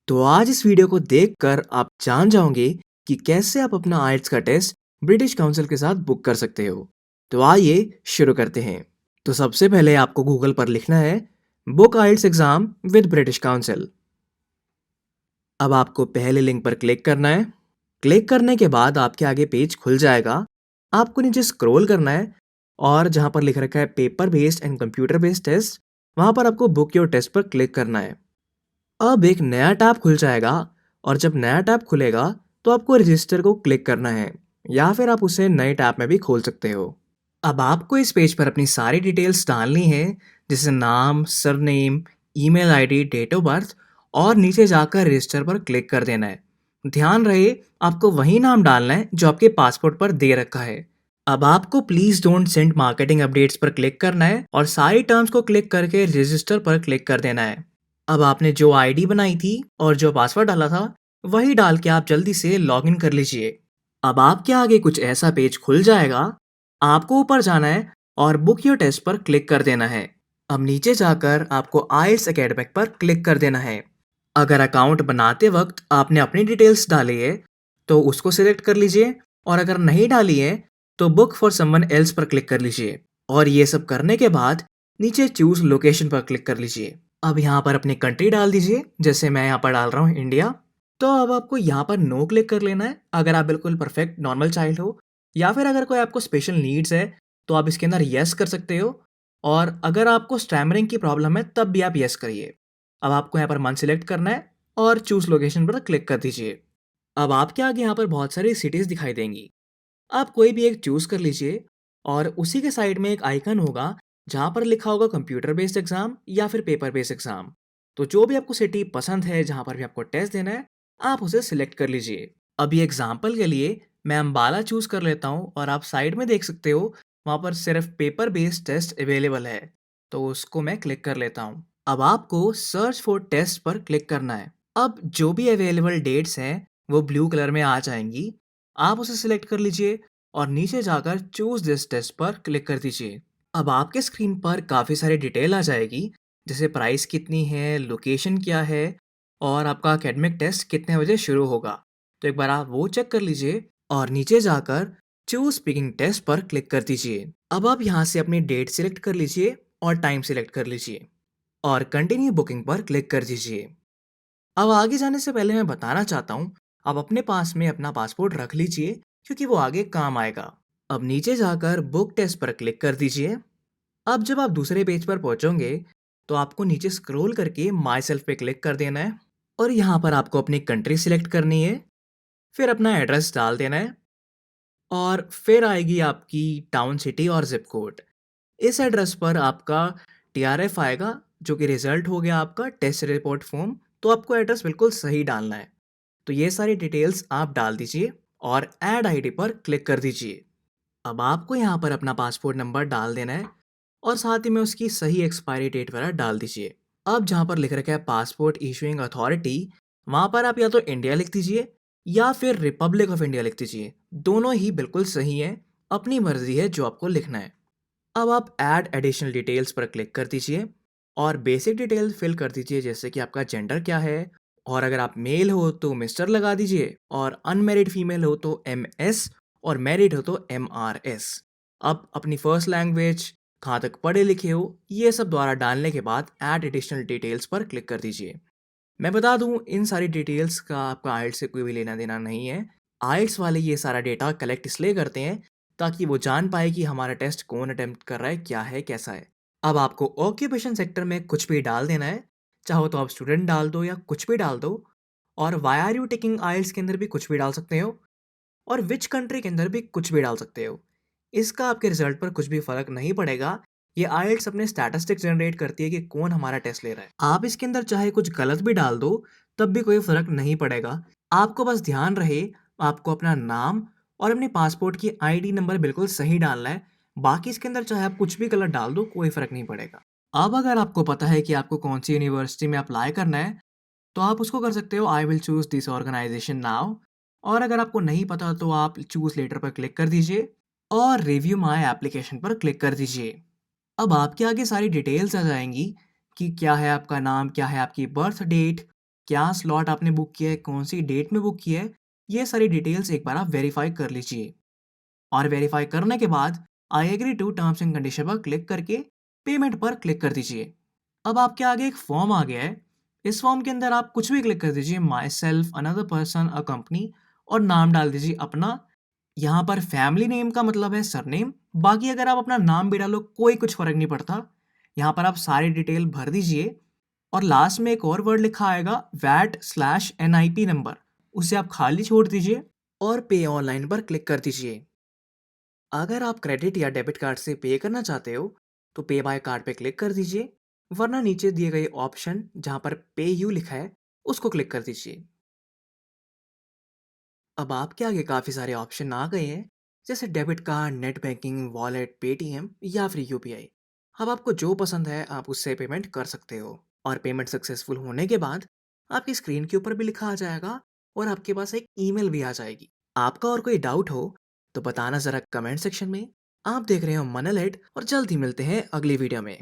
तो आज इस वीडियो को देखकर आप जान जाओगे कि कैसे आप अपना आइएलटीएस का टेस्ट ब्रिटिश काउंसिल के साथ बुक कर सकते हो। तो आइए शुरू करते हैं। तो सबसे पहले आपको गूगल पर लिखना है book IELTS exam with British Council. अब आपको पहले लिंक पर क्लिक करना है। क्लिक करने के बाद आपके आगे पेज खुल जाएगा। आपको नीचे स्क्रॉल करना है और जहां पर लिख रखा है paper based and computer based test, वहां पर आपको बुक योर टेस्ट पर क्लिक करना है। अब एक नया टैब खुल जाएगा और जब नया टैब खुलेगा तो आपको रजिस्टर को क्लिक करना है या फिर आप उसे नए टैब में भी खोल सकते हो। अब आपको इस पेज पर अपनी सारी डिटेल्स डालनी है, जैसे नाम, surname, email ID, date of birth, और नीचे जाकर रजिस्टर पर क्लिक कर देना है। ध्यान रहे आपको वही नाम डालना है जो आपके पासपोर्ट पर दे रखा है। अब आपको please don't send marketing updates पर क्लिक करना है और सारी टर्म्स को क्लिक करके रजिस्टर पर क्लिक कर देना है। अब आपने जो आईडी बनाई थी और जो पासवर्ड डाला था वही डाल के आप जल्दी से लॉगिन कर लीजिए। अब आपके आगे कुछ ऐसा पेज खुल जाएगा। आपको ऊपर जाना है और बुक योर टेस्ट पर क्लिक कर देना है। अब नीचे जाकर आपको आइल्स एकेडमिक पर क्लिक कर देना है। अगर अकाउंट बनाते वक्त आपने अपनी डिटेल्स डाली है तो उसको सिलेक्ट कर लीजिए, और अगर नहीं डाली है तो बुक फॉर समवन एल्स पर क्लिक कर लीजिए। और ये सब करने के बाद नीचे चूज लोकेशन पर क्लिक कर लीजिए। अब यहाँ पर अपनी कंट्री डाल दीजिए, जैसे मैं यहाँ पर डाल रहा हूँ इंडिया। तो अब आपको यहाँ पर नो क्लिक कर लेना है अगर आप बिल्कुल परफेक्ट नॉर्मल चाइल्ड हो, या फिर अगर कोई आपको स्पेशल नीड्स है तो आप इसके अंदर यस कर सकते हो। और अगर आपको स्टैमरिंग की प्रॉब्लम है तब भी आप यस करिए। अब आपको यहाँ पर मन सिलेक्ट करना है और चूज लोकेशन पर क्लिक कर दीजिए। अब आपके आगे यहाँ पर बहुत सारी सिटीज़ दिखाई देंगी। आप कोई भी एक चूज कर लीजिए और उसी के साइड में एक आइकन होगा जहां पर लिखा होगा कंप्यूटर बेस्ड एग्जाम या फिर पेपर बेस्ड एग्जाम। तो जो भी आपको सिटी पसंद है जहां पर भी आपको टेस्ट देना है, आप उसे सिलेक्ट कर लीजिए। अभी एग्जाम्पल के लिए मैं अम्बाला चूज कर लेता हूं और आप साइड में देख सकते हो वहां पर सिर्फ पेपर बेस्ड टेस्ट अवेलेबल है, तो उसको मैं क्लिक कर लेता हूं। अब आपको सर्च फॉर टेस्ट पर क्लिक करना है। अब जो भी अवेलेबल डेट्स हैं वो ब्लू कलर में आ जाएंगी। आप उसे सिलेक्ट कर लीजिए और नीचे जाकर चूज दिस टेस्ट पर क्लिक कर दीजिए। अब आपके स्क्रीन पर काफ़ी सारी डिटेल आ जाएगी, जैसे प्राइस कितनी है, लोकेशन क्या है, और आपका एकेडमिक टेस्ट कितने बजे शुरू होगा। तो एक बार आप वो चेक कर लीजिए और नीचे जाकर चूज स्पीकिंग टेस्ट पर क्लिक कर दीजिए। अब आप यहाँ से अपनी डेट सिलेक्ट कर लीजिए और टाइम सिलेक्ट कर लीजिए और कंटिन्यू बुकिंग पर क्लिक कर दीजिए। अब आगे जाने से पहले मैं बताना चाहता हूँ, आप अपने पास में अपना पासपोर्ट रख लीजिए क्योंकि वो आगे काम आएगा। अब नीचे जाकर बुक टेस्ट पर क्लिक कर दीजिए। अब जब आप दूसरे पेज पर पहुंचोगे तो आपको नीचे स्क्रॉल करके माई सेल्फ पे क्लिक कर देना है और यहाँ पर आपको अपनी कंट्री सिलेक्ट करनी है, फिर अपना एड्रेस डाल देना है और फिर आएगी आपकी टाउन, सिटी और जिप कोड। इस एड्रेस पर आपका टीआरएफ आएगा जो कि रिजल्ट हो गया आपका टेस्ट रिपोर्ट फॉर्म। तो आपको एड्रेस बिल्कुल सही डालना है। तो ये सारी डिटेल्स आप डाल दीजिए और ऐड आईडी पर क्लिक कर दीजिए। अब आपको यहाँ पर अपना पासपोर्ट नंबर डाल देना है और साथ ही में उसकी सही एक्सपायरी डेट वगैरह डाल दीजिए। अब जहाँ पर लिख रखा है पासपोर्ट इशूइंग अथॉरिटी, वहाँ पर आप या तो इंडिया लिख दीजिए या फिर रिपब्लिक ऑफ इंडिया लिख दीजिए। दोनों ही बिल्कुल सही है, अपनी मर्जी है जो आपको लिखना है। अब आप ऐड एडिशनल डिटेल्स पर क्लिक कर दीजिए और बेसिक डिटेल्स फिल कर दीजिए, जैसे कि आपका जेंडर क्या है, और अगर आप मेल हो तो मिस्टर लगा दीजिए, और अनमेरिड फीमेल हो तो एम एस, और मैरिड हो तो MRS। अब अपनी फर्स्ट लैंग्वेज, कहाँ तक पढ़े लिखे हो, ये सब द्वारा डालने के बाद ऐड एडिशनल डिटेल्स पर क्लिक कर दीजिए। मैं बता दूं इन सारी डिटेल्स का आपका आइल्स से कोई भी लेना देना नहीं है। आइल्स वाले ये सारा डेटा कलेक्ट इसलिए करते हैं ताकि वो जान पाए कि हमारा टेस्ट कौन अटेम्प्ट कर रहा है, क्या है, कैसा है। अब आपको ऑक्यूपेशन सेक्टर में कुछ भी डाल देना है, चाहो तो आप स्टूडेंट डाल दो या कुछ भी डाल दो, और वाई आर यू टेकिंग आइल्स के अंदर भी कुछ भी डाल सकते हो, और विच कंट्री के अंदर भी कुछ भी डाल सकते हो। इसका आपके रिजल्ट पर कुछ भी फर्क नहीं पड़ेगा। ये आइल्स अपने स्टैटिस्टिक्स जनरेट करती है कि कौन हमारा टेस्ट ले रहा है। आप इसके अंदर चाहे कुछ गलत भी डाल दो तब भी कोई फर्क नहीं पड़ेगा। आपको बस ध्यान रहे आपको अपना नाम और अपने पासपोर्ट की आईडी नंबर बिल्कुल सही डालना है। बाकी इसके अंदर चाहे आप कुछ भी गलत डाल दो, कोई फर्क नहीं पड़ेगा। अब अगर आपको पता है कि आपको कौन सी यूनिवर्सिटी में अप्लाई करना है तो आप उसको कर सकते हो I will choose this organisation now, और अगर आपको नहीं पता तो आप चूज लेटर पर क्लिक कर दीजिए और रिव्यू माई एप्लीकेशन पर क्लिक कर दीजिए। अब आपके आगे सारी डिटेल्स आ जाएंगी कि क्या है आपका नाम, क्या है आपकी बर्थ डेट, क्या स्लॉट आपने बुक किया है, कौन सी डेट में बुक किया है, ये सारी डिटेल्स एक बार आप वेरीफाई कर लीजिए। और वेरीफाई करने के बाद I agree to terms and condition पर क्लिक करके पेमेंट पर क्लिक कर दीजिए। अब आपके आगे एक फॉर्म आ गया है। इस फॉर्म के अंदर आप कुछ भी क्लिक कर दीजिए, my self, another person, a company, और नाम डाल दीजिए अपना। यहाँ पर फैमिली नेम का मतलब है सरनेम। बाकी अगर आप अपना नाम भी डालो कोई कुछ फर्क नहीं पड़ता। यहाँ पर आप सारी डिटेल भर दीजिए और लास्ट में एक और वर्ड लिखा आएगा, वैट/NIP नंबर, उसे आप खाली छोड़ दीजिए और पे ऑनलाइन पर क्लिक कर दीजिए। अगर आप क्रेडिट या डेबिट कार्ड से पे करना चाहते हो तो पे बाय कार्ड पे क्लिक कर दीजिए, वरना नीचे दिए गए ऑप्शन जहां पर पे यू लिखा है उसको क्लिक कर दीजिए। अब आपके आगे काफ़ी सारे ऑप्शन आ गए हैं, जैसे debit card, net banking, wallet, Paytm या फिर यूपीआई। अब आपको जो पसंद है आप उससे पेमेंट कर सकते हो। और पेमेंट सक्सेसफुल होने के बाद आपकी स्क्रीन के ऊपर भी लिखा आ जाएगा और आपके पास एक ईमेल भी आ जाएगी। आपका और कोई डाउट हो तो बताना ज़रा कमेंट सेक्शन में। आप देख रहे हो मनल एड और जल्द ही मिलते हैं अगली वीडियो में।